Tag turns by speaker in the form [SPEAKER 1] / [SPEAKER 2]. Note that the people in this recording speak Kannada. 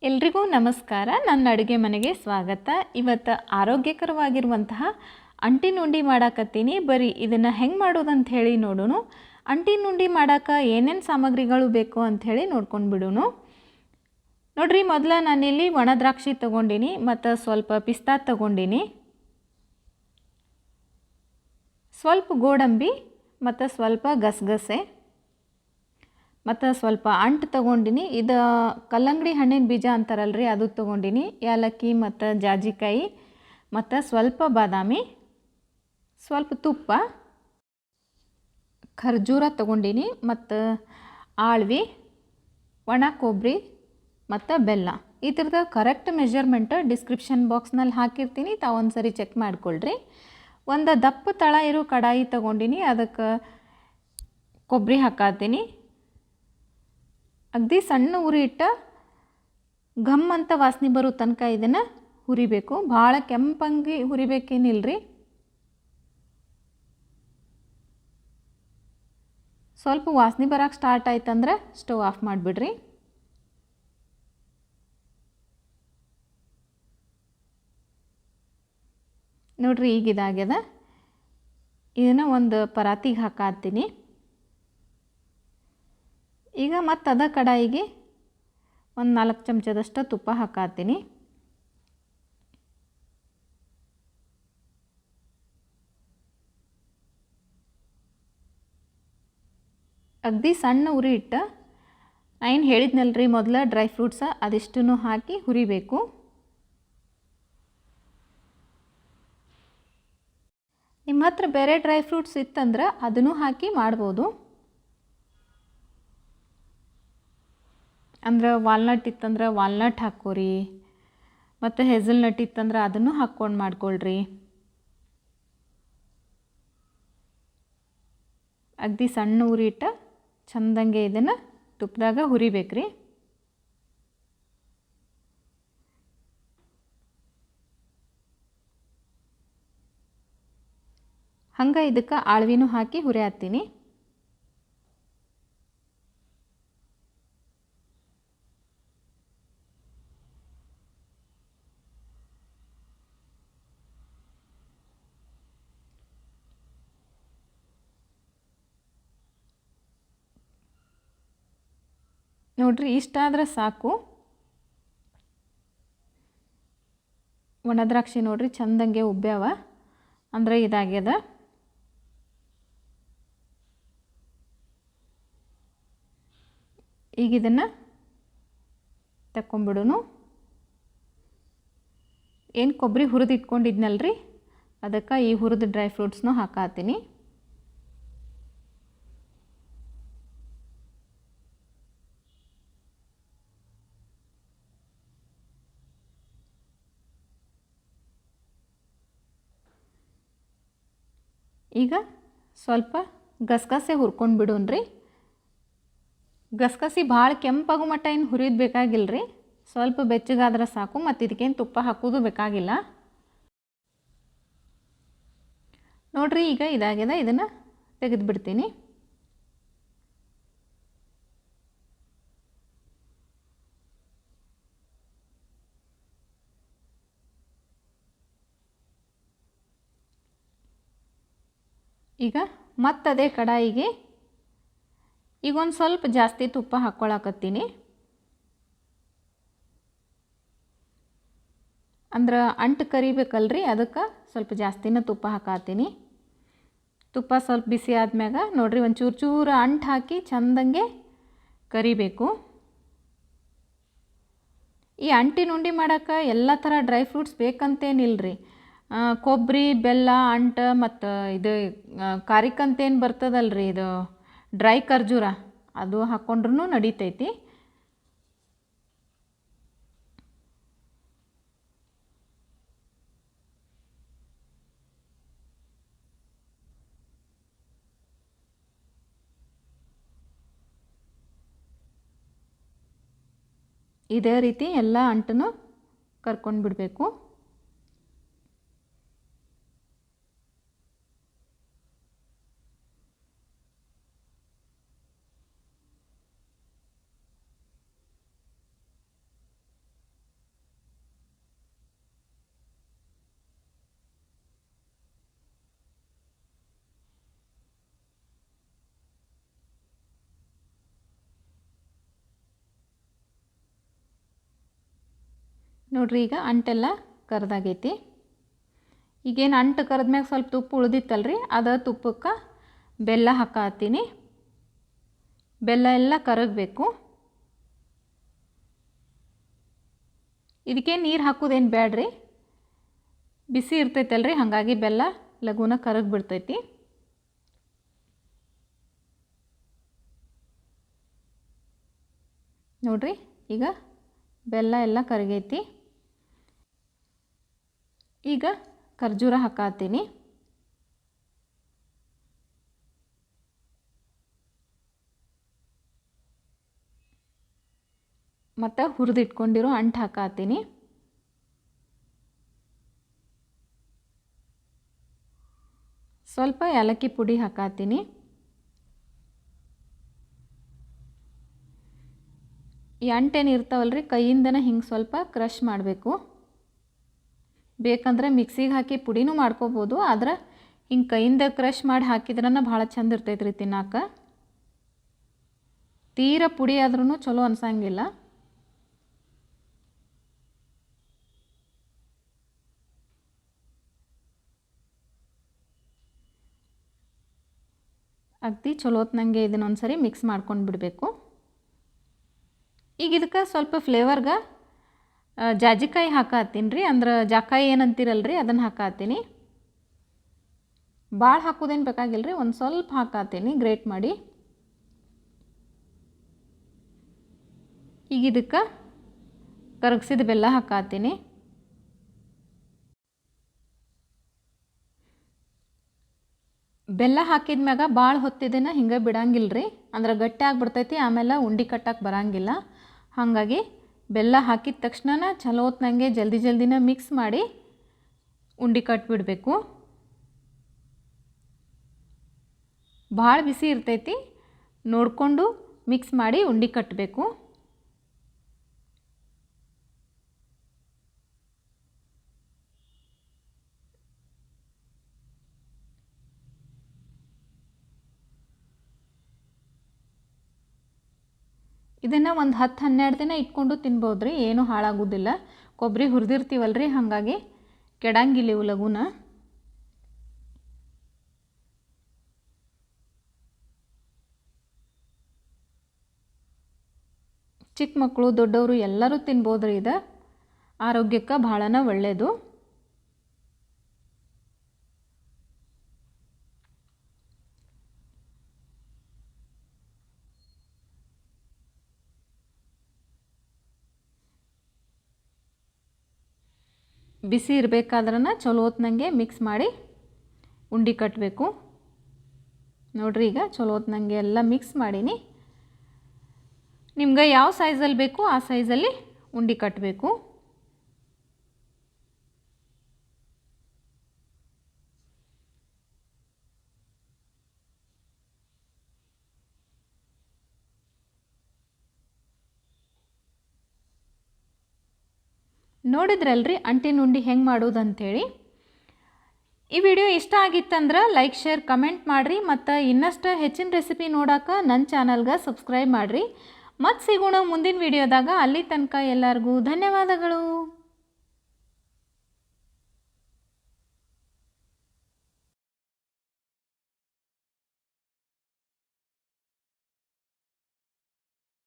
[SPEAKER 1] ಎಲ್ರಿಗೂ ನಮಸ್ಕಾರ. ನನ್ನ ಅಡುಗೆ ಮನೆಗೆ ಸ್ವಾಗತ. ಇವತ್ತು ಆರೋಗ್ಯಕರವಾಗಿರುವಂತಹ ಅಂಟಿನ ಉಂಡೆ ಮಾಡಾಕತ್ತೀನಿ. ಬರೀ ಇದನ್ನು ಹೆಂಗೆ ಮಾಡೋದಂತ ಹೇಳಿ ನೋಡೋಣ. ಅಂಟಿನ ಉಂಡೆ ಮಾಡೋಕೆ ಏನೇನು ಸಾಮಗ್ರಿಗಳು ಬೇಕು ಅಂಥೇಳಿ ನೋಡ್ಕೊಂಡು ಬಿಡೋಣ. ನೋಡ್ರಿ, ಮೊದಲ ನಾನಿಲ್ಲಿ ಒಣ ದ್ರಾಕ್ಷಿ ತೊಗೊಂಡಿನಿ ಮತ್ತು ಸ್ವಲ್ಪ ಪಿಸ್ತಾ ತೊಗೊಂಡಿನಿ, ಸ್ವಲ್ಪ ಗೋಡಂಬಿ ಮತ್ತು ಸ್ವಲ್ಪ ಗಸಗಸೆ ಮತ್ತು ಸ್ವಲ್ಪ ಅಂಟು ತೊಗೊಂಡಿನಿ. ಇದು ಕಲ್ಲಂಗಡಿ ಹಣ್ಣಿನ ಬೀಜ ಅಂತಾರಲ್ರಿ, ಅದು ತೊಗೊಂಡಿನಿ. ಏಲಕ್ಕಿ ಮತ್ತು ಜಾಜಿಕಾಯಿ ಮತ್ತು ಸ್ವಲ್ಪ ಬಾದಾಮಿ, ಸ್ವಲ್ಪ ತುಪ್ಪ, ಖರ್ಜೂರ ತೊಗೊಂಡಿನಿ ಮತ್ತು ಆಳ್ವಿ, ಒಣ ಕೊಬ್ಬರಿ ಮತ್ತು ಬೆಲ್ಲ. ಇದ್ರದ್ದು ಕರೆಕ್ಟ್ ಮೆಜರ್ಮೆಂಟ್ ಡಿಸ್ಕ್ರಿಪ್ಷನ್ ಬಾಕ್ಸ್ನಲ್ಲಿ ಹಾಕಿರ್ತೀನಿ, ತಾವೊಂದು ಸರಿ ಚೆಕ್ ಮಾಡಿಕೊಳ್ರಿ. ಒಂದು ದಪ್ಪ ತಳ ಇರೋ ಕಡಾಯಿ ತೊಗೊಂಡಿನಿ, ಅದಕ್ಕೆ ಕೊಬ್ಬರಿ ಹಾಕಾತೀನಿ. ಅಗದಿ ಸಣ್ಣ ಉರಿ ಇಟ್ಟು ಘಮ್ ಅಂತ ವಾಸನೆ ಬರೋ ತನಕ ಇದನ್ನು ಹುರಿಬೇಕು. ಭಾಳ ಕೆಂಪಂಗಿ ಹುರಿಬೇಕೇನಿಲ್ರಿ. ಸ್ವಲ್ಪ ವಾಸನೆ ಬರೋಕ್ಕೆ ಸ್ಟಾರ್ಟ್ ಆಯ್ತಂದ್ರೆ ಸ್ಟವ್ ಆಫ್ ಮಾಡಿಬಿಡ್ರಿ. ನೋಡ್ರಿ, ಈಗ ಇದಾಗ್ಯದ. ಇದನ್ನು ಒಂದು ಪರಾತಿಗೆ ಹಾಕಾತೀನಿ. ಈಗ ಮತ್ತು ಅದ ಕಡಾಯಿಗೆ ಒಂದು 4 ಚಮಚದಷ್ಟು ತುಪ್ಪ ಹಾಕಾತೀನಿ. ಅಗದಿ ಸಣ್ಣ ಉರಿ ಇಟ್ಟು ನಾನು ಏನು ಹೇಳಿದ್ನಲ್ರಿ ಮೊದಲ, ಡ್ರೈ ಫ್ರೂಟ್ಸ ಅದಿಷ್ಟನ್ನು ಹಾಕಿ ಹುರಿಬೇಕು. ನಿಮ್ಮ ಹತ್ರ ಬೇರೆ ಡ್ರೈ ಫ್ರೂಟ್ಸ್ ಇತ್ತಂದ್ರೆ ಅದನ್ನು ಹಾಕಿ ಮಾಡ್ಬೋದು. ಅಂದ್ರೆ ವಾಲ್ನಟ್ ಇತ್ತಂದ್ರೆ ವಾಲ್ನಟ್ ಹಾಕ್ಕೋರಿ, ಮತ್ತು ಹೆಝಲ್ನಟ್ ಇತ್ತಂದ್ರೆ ಅದನ್ನು ಹಾಕ್ಕೊಂಡು ಮಾಡ್ಕೊಳ್ರಿ. ಅಗದಿ ಸಣ್ಣ ಉರಿ ಇಟ್ಟು ಚಂದಂಗೆ ಇದನ್ನು ತುಪ್ಪದಾಗ ಹುರಿಬೇಕ್ರಿ. ಹಂಗೆ ಇದಕ್ಕೆ ಆಳ್ವಿನೂ ಹಾಕಿ ಹುರಿಯಾತೀನಿ. ನೋಡ್ರಿ, ಇಷ್ಟಾದ್ರೆ ಸಾಕು. ಒಣ ದ್ರಾಕ್ಷಿ ನೋಡ್ರಿ ಚಂದಂಗೆ ಉಬ್ಬ್ಯಾವ, ಅಂದರೆ ಇದಾಗ್ಯದ. ಈಗ ಇದನ್ನು ತಕ್ಕೊಂಬಿಡೋನು. ಏನು ಕೊಬ್ಬರಿ ಹುರಿದು ಇಟ್ಕೊಂಡಿದ್ನಲ್ರಿ, ಅದಕ್ಕೆ ಈ ಹುರಿದ ಡ್ರೈ ಫ್ರೂಟ್ಸ್ನೂ ಹಾಕಾತೀನಿ. ಈಗ ಸ್ವಲ್ಪ ಗಸಗಸೆ ಹುರ್ಕೊಂಡು ಬಿಡೋಣ್ರಿ. ಗಸಗಸೆ ಭಾಳ ಕೆಂಪಾಗೋ ಮಟ್ಟ ಏನು ಹುರಿಯೋದು ಬೇಕಾಗಿಲ್ಲರಿ, ಸ್ವಲ್ಪ ಬೆಚ್ಚಗಾದ್ರೆ ಸಾಕು. ಮತ್ತು ಇದಕ್ಕೇನು ತುಪ್ಪ ಹಾಕೋದು ಬೇಕಾಗಿಲ್ಲ. ನೋಡ್ರಿ, ಈಗ ಇದಾಗ್ಯದ. ಇದನ್ನು ತೆಗೆದು ಬಿಡ್ತೀನಿ. ಈಗ ಮತ್ತದೇ ಕಡಾಯಿಗೆ ಈಗ ಒಂದು ಸ್ವಲ್ಪ ಜಾಸ್ತಿ ತುಪ್ಪ ಹಾಕ್ಕೊಳಕತ್ತೀನಿ. ಅಂದ್ರೆ ಅಂಟು ಕರಿಬೇಕಲ್ರಿ, ಅದಕ್ಕೆ ಸ್ವಲ್ಪ ಜಾಸ್ತಿನ ತುಪ್ಪ ಹಾಕಾತೀನಿ. ತುಪ್ಪ ಸ್ವಲ್ಪ ಬಿಸಿ ಆದ್ಮ್ಯಾಗ ನೋಡ್ರಿ, ಒಂದು ಚೂರು ಚೂರು ಅಂಟು ಹಾಕಿ ಚಂದಂಗೆ ಕರಿಬೇಕು. ಈ ಅಂಟಿನ ಉಂಡೆ ಮಾಡೋಕೆ ಎಲ್ಲ ಥರ ಡ್ರೈ ಫ್ರೂಟ್ಸ್ ಬೇಕಂತೇನಿಲ್ರಿ. ಕೊಬ್ಬರಿ, ಬೆಲ್ಲ, ಅಂಟು ಮತ್ತು ಇದು ಕಾರಿಕಂತೇನು ಬರ್ತದಲ್ರಿ, ಇದು ಡ್ರೈ ಖರ್ಜೂರ, ಅದು ಹಾಕ್ಕೊಂಡ್ರೂ ನಡೀತೈತಿ. ಇದೇ ರೀತಿ ಎಲ್ಲ ಅಂಟನ್ನು ಕರ್ಕೊಂಡು ಬಿಡಬೇಕು. ನೋಡಿರಿ ಈಗ ಅಂಟೆಲ್ಲ ಕರ್ದಾಗೈತಿ. ಈಗೇನು ಅಂಟು ಕರೆದ್ಮ್ಯಾಗ ಸ್ವಲ್ಪ ತುಪ್ಪ ಉಳ್ದಿತ್ತಲ್ರಿ, ಅದು ತುಪ್ಪಕ್ಕೆ ಬೆಲ್ಲ ಹಾಕತ್ತೀನಿ. ಬೆಲ್ಲ ಎಲ್ಲ ಕರಗಬೇಕು. ಇದಕ್ಕೆ ನೀರು ಹಾಕೋದೇನು ಬೇಡ್ರಿ, ಬಿಸಿ ಇರ್ತೈತಲ್ರಿ, ಹಾಗಾಗಿ ಬೆಲ್ಲ ಲಘುನ ಕರಗಿಬಿಡ್ತೈತಿ. ನೋಡಿರಿ ಈಗ ಬೆಲ್ಲ ಎಲ್ಲ ಕರಗೈತಿ. ಈಗ ಖರ್ಜೂರ ಹಾಕತ್ತೀನಿ. ಮತ್ತು ಹುರಿದಿಟ್ಕೊಂಡಿರೋ ಅಂಟು ಹಾಕತ್ತೀನಿ. ಸ್ವಲ್ಪ ಏಲಕ್ಕಿ ಪುಡಿ ಹಾಕತ್ತೀನಿ. ಈ ಅಂಟೇನು ಇರ್ತಾವಲ್ರಿ, ಕೈಯಿಂದನೇ ಹಿಂಗೆ ಸ್ವಲ್ಪ ಕ್ರಷ್ ಮಾಡಬೇಕು. ಬೇಕಂದ್ರೆ ಮಿಕ್ಸಿಗೆ ಹಾಕಿ ಪುಡಿನೂ ಮಾಡ್ಕೋಬೋದು, ಆದ್ರೆ ಹಿಂಗೆ ಕೈಯಿಂದ ಕ್ರಷ್ ಮಾಡಿ ಹಾಕಿದ್ರನ್ನ ಭಾಳ ಚಂದ ಇರ್ತೈತ್ರಿ ತಿನ್ನಾಕ. ತೀರ ಪುಡಿ ಆದ್ರೂ ಚಲೋ ಅನ್ಸಂಗಿಲ್ಲ. ಅಗದಿ ಚಲೋ ಹೊತ್ನಂಗೆ ಇದನ್ನೊಂದ್ಸರಿ ಮಿಕ್ಸ್ ಮಾಡ್ಕೊಂಡು ಬಿಡಬೇಕು. ಈಗ ಇದಕ್ಕೆ ಸ್ವಲ್ಪ ಫ್ಲೇವರ್ಗೆ ಜಾಜಿಕಾಯಿ ಹಾಕತ್ತೀನಿ ರೀ, ಅಂದ್ರೆ ಜಾಕಾಯಿ ಏನಂತೀರಲ್ರಿ ಅದನ್ನು ಹಾಕತ್ತೀನಿ. ಭಾಳ ಹಾಕೋದೇನು ಬೇಕಾಗಿಲ್ಲ ರೀ, ಒಂದು ಸ್ವಲ್ಪ ಹಾಕತ್ತೀನಿ ಗ್ರೇಟ್ ಮಾಡಿ. ಈಗ ಇದಕ್ಕೆ ಕರಗಿಸಿದ ಬೆಲ್ಲ ಹಾಕತ್ತೀನಿ. ಬೆಲ್ಲ ಹಾಕಿದ ಮ್ಯಾಗ ಭಾಳ ಹೊತ್ತಿದ್ದನ್ನು ಹಿಂಗೆ ಬಿಡಂಗಿಲ್ಲ ರೀ, ಅಂದ್ರೆ ಗಟ್ಟಿ ಆಗಿಬಿಡ್ತೈತಿ, ಆಮೇಲೆ ಉಂಡೆ ಕಟ್ಟಕ್ಕೆ ಬರಂಗಿಲ್ಲ. ಹಾಗಾಗಿ ಬೆಲ್ಲ ಹಾಕಿದ ತಕ್ಷಣ ಚಲೋ ಹೊತ್ನಂಗೆ ಜಲ್ದಿನ ಮಿಕ್ಸ್ ಮಾಡಿ ಉಂಡೆ ಕಟ್ಟಿಬಿಡಬೇಕು. ಭಾಳ ಬಿಸಿ ಇರ್ತೈತಿ, ನೋಡಿಕೊಂಡು ಮಿಕ್ಸ್ ಮಾಡಿ ಉಂಡೆ ಕಟ್ಟಬೇಕು. ಇದನ್ನು ಒಂದು 10-12 ದಿನ ಇಟ್ಕೊಂಡು ತಿನ್ಬೋದು ರೀ, ಏನೂ ಹಾಳಾಗೋದಿಲ್ಲ. ಕೊಬ್ಬರಿ ಹುರಿದಿರ್ತೀವಲ್ರಿ, ಹಾಗಾಗಿ ಕೆಡಂಗಿಲ್ಲ ಇವು ಲಘುನ. ಚಿಕ್ಕ ಮಕ್ಕಳು ದೊಡ್ಡವರು ಎಲ್ಲರೂ ತಿನ್ಬೋದು ರೀ. ಇದು ಆರೋಗ್ಯಕ್ಕೆ ಭಾಳನ ಒಳ್ಳೆಯದು. ಬಿಸಿ ಇರಬೇಕಾದ್ರನ ಚಲೋ ಹೊತ್ನಂಗೆ ಮಿಕ್ಸ್ ಮಾಡಿ ಉಂಡೆ ಕಟ್ಟಬೇಕು. ನೋಡಿರಿ ಈಗ ಚಲೋ ಹೊತ್ನಂಗೆ ಎಲ್ಲ ಮಿಕ್ಸ್ ಮಾಡೀನಿ. ನಿಮ್ಗೆ ಯಾವ ಸೈಜಲ್ಲಿ ಬೇಕು ಆ ಸೈಜಲ್ಲಿ ಉಂಡೆ ಕಟ್ಟಬೇಕು. ನೋಡಿದ್ರಲ್ರಿ ಅಂಟಿನ ಉಂಡೆ ಹೆಂಗೆ ಮಾಡೋದು ಅಂಥೇಳಿ. ಈ ವಿಡಿಯೋ ಇಷ್ಟ ಆಗಿತ್ತಂದ್ರೆ ಲೈಕ್ ಶೇರ್ ಕಮೆಂಟ್ ಮಾಡಿರಿ, ಮತ್ತು ಇನ್ನಷ್ಟು ಹೆಚ್ಚಿನ ರೆಸಿಪಿ ನೋಡೋಕೆ ನನ್ನ ಚಾನಲ್ಗೆ ಸಬ್ಸ್ಕ್ರೈಬ್ ಮಾಡಿರಿ. ಮತ್ತೆ ಸಿಗೋಣ ಮುಂದಿನ ವಿಡಿಯೋದಾಗ. ಅಲ್ಲಿ ತನಕ ಎಲ್ಲರಿಗೂ ಧನ್ಯವಾದಗಳು.